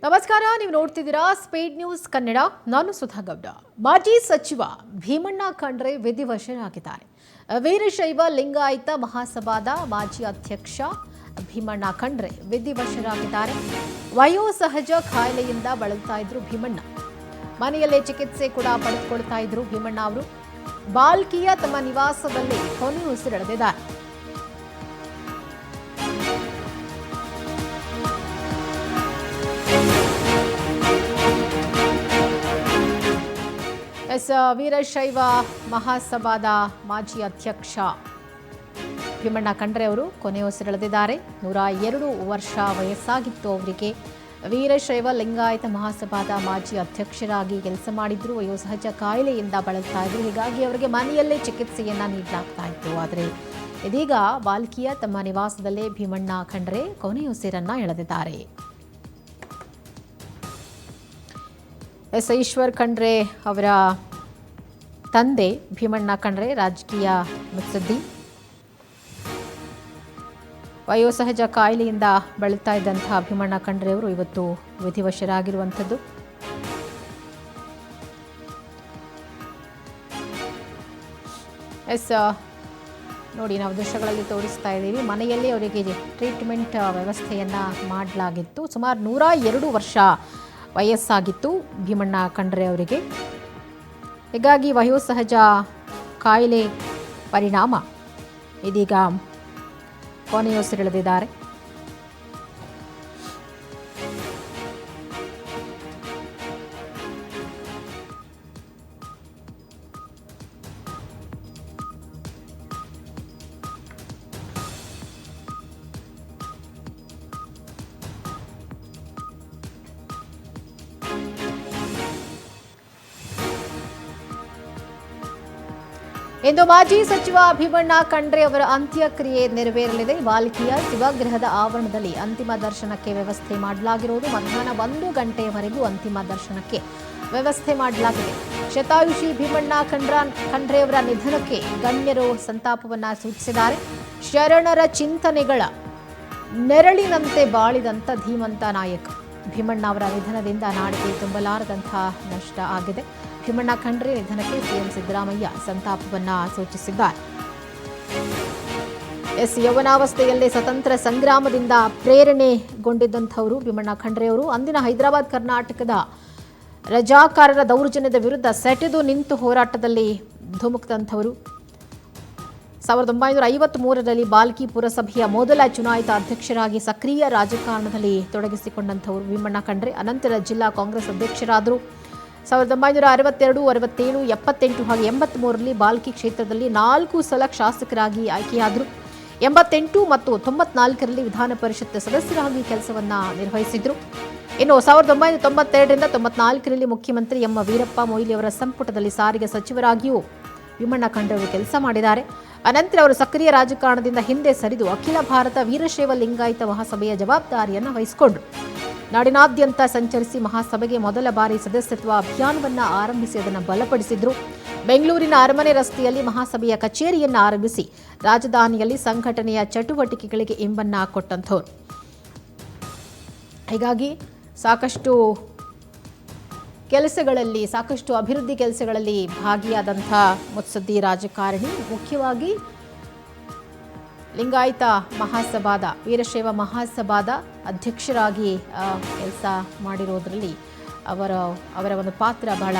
ನಮಸ್ಕಾರ, ನೀವು ನೋಡ್ತಿದ್ದೀರಾ ಸ್ಪೀಡ್ ನ್ಯೂಸ್ ಕನ್ನಡ. ನಾನು ಸುಧಾ ಗೌಡ. ಮಾಜಿ ಸಚಿವ ಭೀಮಣ್ಣ ಖಂಡ್ರೆ ವಿಧಿವಶರಾಗಿದ್ದಾರೆ. ವೀರಶೈವ ಲಿಂಗಾಯತ ಮಹಾಸಭಾದ ಮಾಜಿ ಅಧ್ಯಕ್ಷ ಭೀಮಣ್ಣ ಖಂಡ್ರೆ ವಿಧಿವಶರಾಗಿದ್ದಾರೆ. ವಯೋಸಹಜ ಕಾಯಿಲೆಯಿಂದ ಬಳಲ್ತಾ ಇದ್ರು ಭೀಮಣ್ಣ. ಮನೆಯಲ್ಲೇ ಚಿಕಿತ್ಸೆ ಕೂಡ ಪಡೆದುಕೊಳ್ತಾ ಇದ್ರು ಭೀಮಣ್ಣ ಅವರು. ಬಾಲ್ಕಿಯ ತಮ್ಮ ನಿವಾಸದಲ್ಲಿ ಕೊನೆಯುಸಿರೆಳೆದಿದ್ದಾರೆ. ವೀರಶೈವ ಮಹಾಸಭಾದ ಮಾಜಿ ಅಧ್ಯಕ್ಷ ಭೀಮಣ್ಣ ಖಂಡ್ರೆ ಅವರು ಕೊನೆಯುಸಿರೆಳೆದಿದ್ದಾರೆ. 102 ವರ್ಷ ವಯಸ್ಸಾಗಿತ್ತು ಅವರಿಗೆ. ವೀರಶೈವ ಲಿಂಗಾಯತ ಮಹಾಸಭಾದ ಮಾಜಿ ಅಧ್ಯಕ್ಷರಾಗಿ ಕೆಲಸ ಮಾಡಿದ್ರು. ವಯೋಸಹಜ ಕಾಯಿಲೆಯಿಂದ ಬಳಲ್ತಾ ಇದ್ರು. ಹೀಗಾಗಿ ಅವರಿಗೆ ಮನೆಯಲ್ಲೇ ಚಿಕಿತ್ಸೆಯನ್ನ ನೀಡಲಾಗ್ತಾ ಇತ್ತು. ಆದರೆ ಇದೀಗ ಬಾಲ್ಕಿಯ ತಮ್ಮ ನಿವಾಸದಲ್ಲೇ ಭೀಮಣ್ಣ ಖಂಡ್ರೆ ಕೊನೆಯುಸಿರನ್ನ ಎಳೆದಿದ್ದಾರೆ. ಈಶ್ವರ್ ಖಂಡ್ರೆ ಅವರ ತಂದೆ ಭೀಮಣ್ಣ ಖಂಡ್ರೆ ರಾಜಕೀಯ ಮುತ್ಸದ್ದಿ. ವಯೋಸಹಜ ಕಾಯಿಲೆಯಿಂದ ಬಳಲ್ತಾ ಇದ್ದಂತಹ ಭೀಮಣ್ಣ ಖಂಡ್ರೆ ಅವರು ಇವತ್ತು ವಿಧಿವಶರಾಗಿರುವಂಥದ್ದು. ನೋಡಿ, ನಾವು ದೃಶ್ಯಗಳಲ್ಲಿ ತೋರಿಸ್ತಾ ಇದ್ದೀವಿ. ಮನೆಯಲ್ಲಿ ಅವರಿಗೆ ಟ್ರೀಟ್ಮೆಂಟ್ ವ್ಯವಸ್ಥೆಯನ್ನ ಮಾಡಲಾಗಿತ್ತು. ಸುಮಾರು 102 ವರ್ಷ ವಯಸ್ಸಾಗಿತ್ತು ಭೀಮಣ್ಣ ಖಂಡ್ರೆ ಅವರಿಗೆ. ಹೀಗಾಗಿ ವಯೋಸಹಜ ಕಾಯಿಲೆ ಪರಿಣಾಮ ಇದೀಗ ಕೊನೆಯುಸಿರೆಳೆದಿದ್ದಾರೆ. ಇಂದು ಮಾಜಿ ಸಚಿವ ಭೀಮಣ್ಣ ಖಂಡ್ರೆ ಅವರ ಅಂತ್ಯಕ್ರಿಯೆ ನೆರವೇರಲಿದೆ. ಬಾಲ್ಕಿಯ ಶಿವಗೃಹದ ಆವರಣದಲ್ಲಿ ಅಂತಿಮ ದರ್ಶನಕ್ಕೆ ವ್ಯವಸ್ಥೆ ಮಾಡಲಾಗಿರುವುದು. ಮಧ್ಯಾಹ್ನ 1 ಗಂಟೆಯವರೆಗೂ ಅಂತಿಮ ದರ್ಶನಕ್ಕೆ ವ್ಯವಸ್ಥೆ ಮಾಡಲಾಗಿದೆ. ಶತಾಯುಷಿ ಭೀಮಣ್ಣ ಖಂಡ್ರೆ ಅವರ ನಿಧನಕ್ಕೆ ಗಣ್ಯರು ಸಂತಾಪವನ್ನ ಸೂಚಿಸಿದ್ದಾರೆ. ಶರಣರ ಚಿಂತನೆಗಳ ನೆರಳಿನಂತೆ ಬಾಳಿದಂಥ ಧೀಮಂತ ನಾಯಕ ಭೀಮಣ್ಣ ಅವರ ನಿಧನದಿಂದ ನಾಡಿಗೆ ತುಂಬಲಾರದಂತಹ ನಷ್ಟ ಆಗಿದೆ. ಭೀಮಣ್ಣ ಖಂಡ್ರೆ ನಿಧನಕ್ಕೆ ಸಿಎಂ ಸಿದ್ದರಾಮಯ್ಯ ಸಂತಾಪವನ್ನ ಸೂಚಿಸಿದ್ದಾರೆ. ಯೌವನಾವಸ್ಥೆಯಲ್ಲೇ ಸ್ವತಂತ್ರ ಸಂಗ್ರಾಮದಿಂದ ಪ್ರೇರಣೆಗೊಂಡಿದ್ದಂಥವರು ಭೀಮಣ್ಣ ಖಂಡ್ರೆ ಅವರು. ಅಂದಿನ ಹೈದರಾಬಾದ್ ಕರ್ನಾಟಕದ ರಜಾಕಾರರ ದೌರ್ಜನ್ಯದ ವಿರುದ್ಧ ಸೆಟೆದು ನಿಂತು ಹೋರಾಟದಲ್ಲಿ ಧುಮುಕಿದಂಥವರು. 1953ರಲ್ಲಿ ಬಾಲ್ಕಿ ಪುರಸಭೆಯ ಮೊದಲ ಚುನಾಯಿತ ಅಧ್ಯಕ್ಷರಾಗಿ ಸಕ್ರಿಯ ರಾಜಕಾರಣದಲ್ಲಿ ತೊಡಗಿಸಿಕೊಂಡಂಥವರು ಭೀಮಣ್ಣ ಖಂಡ್ರೆ. ಅನಂತರ ಜಿಲ್ಲಾ ಕಾಂಗ್ರೆಸ್ ಅಧ್ಯಕ್ಷರಾದರು. 1962, 67, 78 ಹಾಗೆ 83ರಲ್ಲಿ ಬಾಲ್ಕಿ ಕ್ಷೇತ್ರದಲ್ಲಿ 4 ಸಲ ಶಾಸಕರಾಗಿ ಆಯ್ಕೆಯಾದರು. 88 ಮತ್ತು 94ರಲ್ಲಿ ವಿಧಾನ ಪರಿಷತ್ ಸದಸ್ಯರಾಗಿ ಕೆಲಸವನ್ನ ನಿರ್ವಹಿಸಿದ್ರು. ಇನ್ನು 1992ರಿಂದ 94ರಲ್ಲಿ ಮುಖ್ಯಮಂತ್ರಿ ಎಂ ವೀರಪ್ಪ ಮೊಯ್ಲಿ ಅವರ ಸಂಪುಟದಲ್ಲಿ ಸಾರಿಗೆ ಸಚಿವರಾಗಿಯೂ ಭೀಮಣ್ಣ ಖಂಡ್ರೆ ಅವರು ಕೆಲಸ ಮಾಡಿದ್ದಾರೆ. ಅನಂತರ ಅವರು ಸಕ್ರಿಯ ರಾಜಕಾರಣದಿಂದ ಹಿಂದೆ ಸರಿದು ಅಖಿಲ ಭಾರತ ವೀರಶೈವ ಲಿಂಗಾಯತ ಮಹಾಸಭೆಯ ಜವಾಬ್ದಾರಿಯನ್ನು ವಹಿಸಿಕೊಂಡರು. ನಾಡಿನಾದ್ಯಂತ ಸಂಚರಿಸಿ ಮಹಾಸಭೆಗೆ ಮೊದಲ ಬಾರಿ ಸದಸ್ಯತ್ವ ಅಭಿಯಾನವನ್ನು ಆರಂಭಿಸಿ ಅದನ್ನು ಬಲಪಡಿಸಿದ್ರು. ಬೆಂಗಳೂರಿನ ಅರಮನೆ ರಸ್ತೆಯಲ್ಲಿ ಮಹಾಸಭೆಯ ಕಚೇರಿಯನ್ನು ಆರಂಭಿಸಿ ರಾಜಧಾನಿಯಲ್ಲಿ ಸಂಘಟನೆಯ ಚಟುವಟಿಕೆಗಳಿಗೆ ಇಂಬನ್ನ ಕೊಟ್ಟಂಥವ್ರು. ಹೀಗಾಗಿ ಸಾಕಷ್ಟು ಅಭಿವೃದ್ಧಿ ಕೆಲಸಗಳಲ್ಲಿ ಭಾಗಿಯಾದಂಥ ಮುತ್ಸದ್ದಿ ರಾಜಕಾರಣಿ. ಮುಖ್ಯವಾಗಿ ಲಿಂಗಾಯತ ಮಹಾಸಭಾದ ವೀರಶೈವ ಮಹಾಸಭಾದ ಅಧ್ಯಕ್ಷರಾಗಿ ಕೆಲಸ ಮಾಡಿರೋದ್ರಲ್ಲಿ ಅವರ ಒಂದು ಪಾತ್ರ ಬಹಳ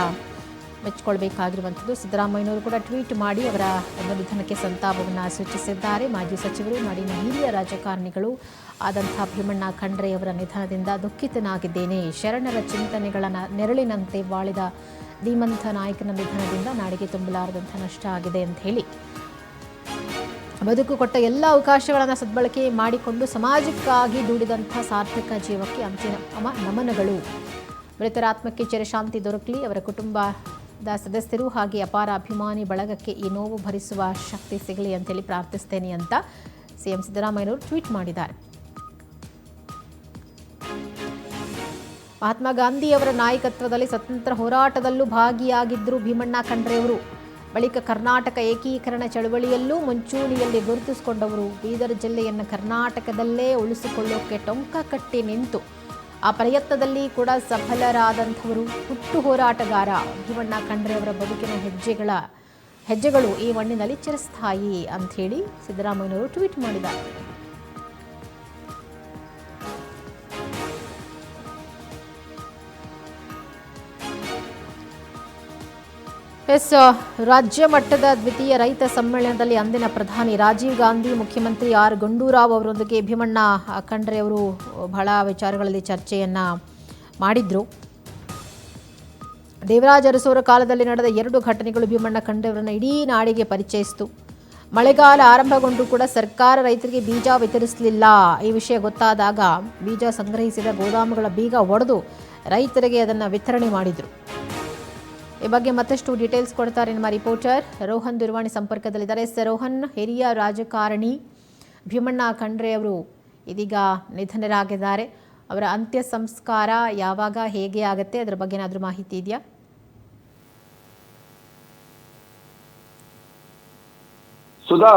ಮೆಚ್ಚಿಕೊಳ್ಬೇಕಾಗಿರುವಂಥದ್ದು. ಸಿದ್ದರಾಮಯ್ಯನವರು ಕೂಡ ಟ್ವೀಟ್ ಮಾಡಿ ಅವರ ಒಂದು ನಿಧನಕ್ಕೆ ಸಂತಾಪವನ್ನು ಸೂಚಿಸಿದ್ದಾರೆ. ಮಾಜಿ ಸಚಿವರು, ನಾಡಿನ ಹಿರಿಯ ರಾಜಕಾರಣಿಗಳು ಆದಂಥ ಭೀಮಣ್ಣ ಖಂಡ್ರೆ ಅವರ ನಿಧನದಿಂದ ದುಃಖಿತನಾಗಿದ್ದೇನೆ. ಶರಣರ ಚಿಂತನೆಗಳ ನೆರಳಿನಂತೆ ಬಾಳಿದ ಧೀಮಂತ ನಾಯಕನ ನಿಧನದಿಂದ ನಾಡಿಗೆ ತುಂಬಲಾರದಂಥ ನಷ್ಟ ಆಗಿದೆ ಅಂತ ಹೇಳಿ ಬದುಕು ಕೊಟ್ಟ ಎಲ್ಲ ಅವಕಾಶಗಳನ್ನು ಸದ್ಬಳಕೆ ಮಾಡಿಕೊಂಡು ಸಮಾಜಕ್ಕಾಗಿ ದುಡಿದಂಥ ಸಾರ್ಥಕ ಜೀವಕ್ಕೆ ಅಂತಿಮ ನಮನಗಳು. ಮೃತರ ಆತ್ಮಕ್ಕೆ ಚಿರಶಾಂತಿ ದೊರಕಲಿ. ಅವರ ಕುಟುಂಬದ ಸದಸ್ಯರು ಹಾಗೆ ಅಪಾರ ಅಭಿಮಾನಿ ಬಳಗಕ್ಕೆ ಈ ನೋವು ಭರಿಸುವ ಶಕ್ತಿ ಸಿಗಲಿ ಅಂತೇಳಿ ಪ್ರಾರ್ಥಿಸ್ತೇನೆ ಅಂತ ಸಿಎಂ ಸಿದ್ದರಾಮಯ್ಯನವರು ಟ್ವೀಟ್ ಮಾಡಿದ್ದಾರೆ. ಮಹಾತ್ಮ ಗಾಂಧಿಯವರ ನಾಯಕತ್ವದಲ್ಲಿ ಸ್ವತಂತ್ರ ಹೋರಾಟದಲ್ಲೂ ಭಾಗಿಯಾಗಿದ್ದರು ಭೀಮಣ್ಣ ಖಂಡ್ರೆ ಅವರು. ಬಳಿಕ ಕರ್ನಾಟಕ ಏಕೀಕರಣ ಚಳವಳಿಯಲ್ಲೂ ಮುಂಚೂಣಿಯಲ್ಲಿ ಗುರುತಿಸಿಕೊಂಡವರು. ಬೀದರ್ ಜಿಲ್ಲೆಯನ್ನು ಕರ್ನಾಟಕದಲ್ಲೇ ಉಳಿಸಿಕೊಳ್ಳೋಕೆ ಟೊಂಕ ಕಟ್ಟಿ ನಿಂತು ಆ ಪ್ರಯತ್ನದಲ್ಲಿ ಕೂಡ ಸಫಲರಾದಂಥವರು ಹುಟ್ಟು ಹೋರಾಟಗಾರ ಭೀಮಣ್ಣ ಖಂಡ್ರೆ ಅವರ ಬದುಕಿನ ಹೆಜ್ಜೆಗಳು ಈ ಮಣ್ಣಿನಲ್ಲಿ ಚಿರಸ್ಥಾಯಿ ಅಂಥೇಳಿ ಸಿದ್ದರಾಮಯ್ಯನವರು ಟ್ವೀಟ್ ಮಾಡಿದ್ದಾರೆ. ರಾಜ್ಯ ಮಟ್ಟದ ದ್ವಿತೀಯ ರೈತ ಸಮ್ಮೇಳನದಲ್ಲಿ ಅಂದಿನ ಪ್ರಧಾನಿ ರಾಜೀವ್ ಗಾಂಧಿ, ಮುಖ್ಯಮಂತ್ರಿ ಆರ್ ಗುಂಡೂರಾವ್ ಅವರೊಂದಿಗೆ ಭೀಮಣ್ಣ ಖಂಡ್ರೆ ಅವರು ಬಹಳ ವಿಚಾರಗಳಲ್ಲಿ ಚರ್ಚೆಯನ್ನ ಮಾಡಿದ್ರು. ದೇವರಾಜ ಅರಸು ಕಾಲದಲ್ಲಿ ನಡೆದ 2 ಘಟನೆಗಳು ಭೀಮಣ್ಣ ಖಂಡ್ರೆ ಅವರನ್ನು ಇಡೀ ನಾಡಿಗೆ ಪರಿಚಯಿಸಿತು. ಮಳೆಗಾಲ ಆರಂಭಗೊಂಡು ಕೂಡ ಸರ್ಕಾರ ರೈತರಿಗೆ ಬೀಜ ವಿತರಿಸಲಿಲ್ಲ. ಈ ವಿಷಯ ಗೊತ್ತಾದಾಗ ಬೀಜ ಸಂಗ್ರಹಿಸಿದ ಗೋದಾಮುಗಳ ಬೀಗ ಒಡೆದು ರೈತರಿಗೆ ಅದನ್ನು ವಿತರಣೆ ಮಾಡಿದರು. ಈ ಬಗ್ಗೆ ಮತ್ತಷ್ಟು ಡೀಟೇಲ್ಸ್ ಕೊಡ್ತಾರೆ ನಮ್ಮ ರಿಪೋರ್ಟರ್ ರೋಹನ್ ದೂರವಾಣಿ ಸಂಪರ್ಕದಲ್ಲಿದ್ದಾರೆ. ರೋಹನ್, ಹಿರಿಯ ರಾಜಕಾರಣಿ ಭೀಮಣ್ಣ ಖಂಡ್ರೆ ಅವರು ಇದೀಗ ನಿಧನರಾಗಿದ್ದಾರೆ. ಅವರ ಅಂತ್ಯ ಸಂಸ್ಕಾರ ಯಾವಾಗ, ಹೇಗೆ ಆಗುತ್ತೆ, ಅದರ ಬಗ್ಗೆ ಏನಾದರೂ ಮಾಹಿತಿ ಇದೆಯಾ? ಸುಧಾ,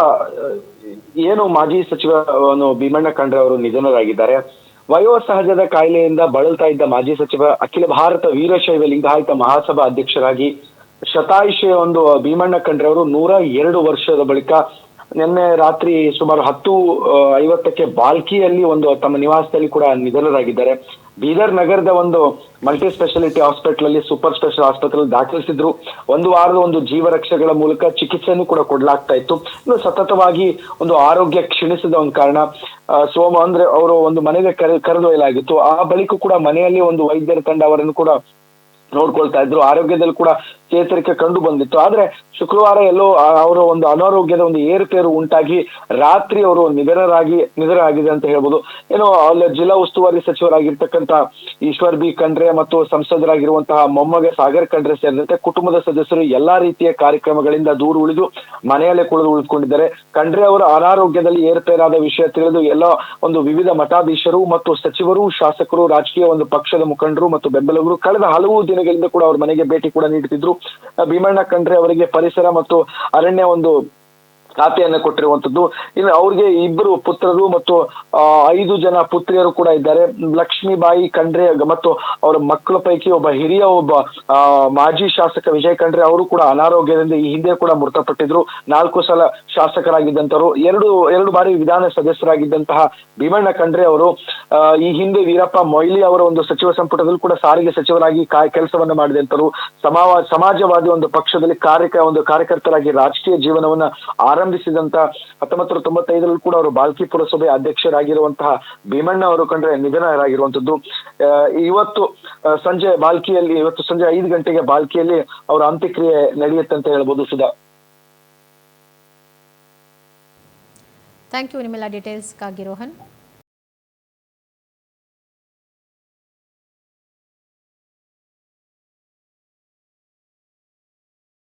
ಏನು ಮಾಜಿ ಸಚಿವ ಭೀಮಣ್ಣ ಖಂಡ್ರೆ ಅವರು ನಿಧನರಾಗಿದ್ದಾರೆ. ವಯೋಸಹಜದ ಕಾಯಿಲೆಯಿಂದ ಬಳಲ್ತಾ ಇದ್ದ ಮಾಜಿ ಸಚಿವ, ಅಖಿಲ ಭಾರತ ವೀರಶೈವ ಲಿಂಗಾಯತ ಮಹಾಸಭಾ ಅಧ್ಯಕ್ಷರಾಗಿ ಶತಾಯುಷಿ ಭೀಮಣ್ಣ ಖಂಡ್ರೆ ಅವರು 102 ವರ್ಷದ ಬಳಿಕ ನಿನ್ನೆ ರಾತ್ರಿ ಸುಮಾರು 10:50ಕ್ಕೆ ಬಾಲ್ಕಿಯಲ್ಲಿ ತಮ್ಮ ನಿವಾಸದಲ್ಲಿ ಕೂಡ ನಿಧನರಾಗಿದ್ದಾರೆ. ಬೀದರ್ ನಗರದ ಮಲ್ಟಿ ಸ್ಪೆಷಾಲಿಟಿ ಹಾಸ್ಪಿಟಲ್ ಅಲ್ಲಿ, ಸೂಪರ್ ಸ್ಪೆಷಲ್ ಆಸ್ಪತ್ರೆ ದಾಖಲಿಸಿದ್ರು. 1 ವಾರದ ಜೀವ ರಕ್ಷೆಗಳ ಮೂಲಕ ಚಿಕಿತ್ಸೆಯನ್ನು ಕೂಡ ಕೊಡಲಾಗ್ತಾ ಇತ್ತು. ಇನ್ನು ಸತತವಾಗಿ ಆರೋಗ್ಯ ಕ್ಷೀಣಿಸಿದ ಕಾರಣ ಅವರು ಮನೆಗೆ ಕರೆದೊಯ್ಯಲಾಗಿತ್ತು. ಆ ಬಳಿಕ ಕೂಡ ಮನೆಯಲ್ಲಿ ವೈದ್ಯರ ತಂಡ ಅವರನ್ನು ಕೂಡ ನೋಡ್ಕೊಳ್ತಾ ಇದ್ರು. ಆರೋಗ್ಯದಲ್ಲಿ ಕೂಡ ಚೇತರಿಕೆ ಕಂಡು ಬಂದಿತ್ತು. ಆದ್ರೆ ಶುಕ್ರವಾರ ಎಲ್ಲೋ ಅವರ ಅನಾರೋಗ್ಯದ ಏರುಪೇರು ಉಂಟಾಗಿ ರಾತ್ರಿ ಅವರು ನಿಧನರಾಗಿದೆ ಅಂತ ಹೇಳ್ಬೋದು. ಏನೋ ಅಲ್ಲಿ ಜಿಲ್ಲಾ ಉಸ್ತುವಾರಿ ಸಚಿವರಾಗಿರ್ತಕ್ಕಂಥ ಈಶ್ವರ್ ಬಿ ಖಂಡ್ರೆ ಮತ್ತು ಸಂಸದರಾಗಿರುವಂತಹ ಮೊಮ್ಮಗ ಸಾಗರ್ ಖಂಡ್ರೆ ಸೇರಿದಂತೆ ಕುಟುಂಬದ ಸದಸ್ಯರು ಎಲ್ಲಾ ರೀತಿಯ ಕಾರ್ಯಕ್ರಮಗಳಿಂದ ದೂರ ಉಳಿದು ಮನೆಯಲ್ಲೇ ಉಳಿದುಕೊಂಡಿದ್ದಾರೆ. ಖಂಡ್ರೆ ಅವರ ಅನಾರೋಗ್ಯದಲ್ಲಿ ಏರುಪೇರಾದ ವಿಷಯ ತಿಳಿದು ಎಲ್ಲ ವಿವಿಧ ಮಠಾಧೀಶರು ಮತ್ತು ಸಚಿವರು, ಶಾಸಕರು, ರಾಜಕೀಯ ಪಕ್ಷದ ಮುಖಂಡರು ಮತ್ತು ಬೆಂಬಲಿಗರು ಕಳೆದ ಹಲವು ದಿನಗಳಿಂದ ಕೂಡ ಅವರ ಮನೆಗೆ ಭೇಟಿ ಕೂಡ ನೀಡುತ್ತಿದ್ರು. ಭೀಮಣ್ಣ ಖಂಡ್ರೆ ಅವರಿಗೆ ಪರಿಸರ ಮತ್ತು ಅರಣ್ಯ ಖಾತೆಯನ್ನು ಕೊಟ್ಟಿರುವಂತದ್ದು. ಇನ್ನು ಅವ್ರಿಗೆ 2 ಪುತ್ರರು ಮತ್ತು 5 ಜನ ಪುತ್ರಿಯರು ಕೂಡ ಇದ್ದಾರೆ. ಲಕ್ಷ್ಮೀಬಾಯಿ ಖಂಡ್ರೆ ಮತ್ತು ಅವರ ಮಕ್ಕಳ ಪೈಕಿ ಹಿರಿಯ ಮಾಜಿ ಶಾಸಕ ವಿಜಯ್ ಖಂಡ್ರೆ ಅವರು ಕೂಡ ಅನಾರೋಗ್ಯದಿಂದ ಈ ಹಿಂದೆ ಕೂಡ ಮೃತಪಟ್ಟಿದ್ರು. 4 ಸಲ ಶಾಸಕರಾಗಿದ್ದಂತವರು, 2 ಬಾರಿ ವಿಧಾನ ಸದಸ್ಯರಾಗಿದ್ದಂತಹ ಭೀಮಣ್ಣ ಖಂಡ್ರೆ ಅವರು ಈ ಹಿಂದೆ ವೀರಪ್ಪ ಮೊಯ್ಲಿ ಅವರ ಸಚಿವ ಸಂಪುಟದಲ್ಲಿ ಕೂಡ ಸಾರಿಗೆ ಸಚಿವರಾಗಿ ಕೆಲಸವನ್ನ ಮಾಡಿದಂತರು. ಸಮಾಜವಾದಿ ಪಕ್ಷದಲ್ಲಿ ಕಾರ್ಯಕರ್ತರಾಗಿ ರಾಜಕೀಯ ಜೀವನವನ್ನ ಆರಂಭಿಸಿದಂತ 1995ರಲ್ಲಿ ಕೂಡ ಅವರು ಬಾಲ್ಕಿ ಪುರಸಭೆ ಅಧ್ಯಕ್ಷರಾಗಿರುವಂತಹ ಭೀಮಣ್ಣ ಅವರು ಕಂಡ್ರೆ ನಿಧನರಾಗಿರುವಂತದ್ದು. ಇವತ್ತು ಸಂಜೆ 5 ಗಂಟೆಗೆ ಬಾಲ್ಕಿಯಲ್ಲಿ ಅವರ ಅಂತ್ಯಕ್ರಿಯೆ ನಡೆಯುತ್ತೆ ಅಂತ ಹೇಳ್ಬೋದು. ಸುಧಾ, ಥ್ಯಾಂಕ್ ಯು ನಿಮ್ಮೆಲ್ಲ ಡೀಟೇಲ್ಸ್ಗಾಗಿ ರೋಹನ್.